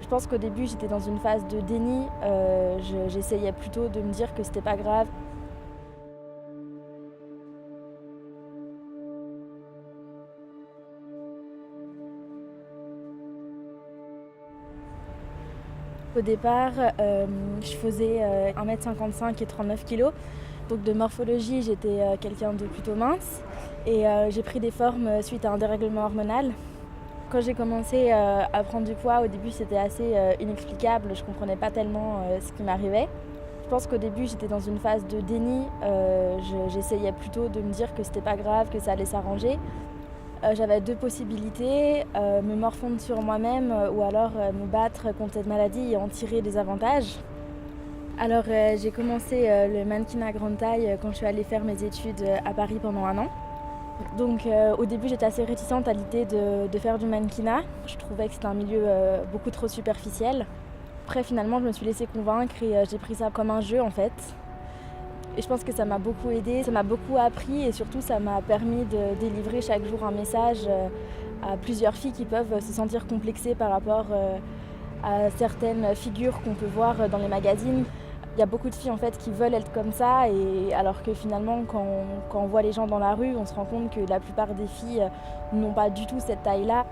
Je pense qu'au début, j'étais dans une phase de déni. J'essayais plutôt de me dire que c'était pas grave. Au départ, je faisais 1,55 m et 39 kilos. Donc de morphologie, j'étais quelqu'un de plutôt mince. Et j'ai pris des formes suite à un dérèglement hormonal. Quand j'ai commencé à prendre du poids, au début, c'était assez inexplicable. Je ne comprenais pas tellement ce qui m'arrivait. Je pense qu'au début, j'étais dans une phase de déni. J'essayais plutôt de me dire que c'était pas grave, que ça allait s'arranger. J'avais deux possibilités, me morfondre sur moi-même ou alors me battre contre cette maladie et en tirer des avantages. Alors j'ai commencé le mannequinat grande taille quand je suis allée faire mes études à Paris pendant 1 an. Donc au début j'étais assez réticente à l'idée de faire du mannequinat. Je trouvais que c'était un milieu beaucoup trop superficiel. Après finalement je me suis laissée convaincre et j'ai pris ça comme un jeu en fait. Et je pense que ça m'a beaucoup aidée, ça m'a beaucoup appris et surtout ça m'a permis de délivrer chaque jour un message à plusieurs filles qui peuvent se sentir complexées par rapport à certaines figures qu'on peut voir dans les magazines. Il y a beaucoup de filles en fait qui veulent être comme ça, et alors que finalement quand on voit les gens dans la rue, on se rend compte que la plupart des filles n'ont pas du tout cette taille-là.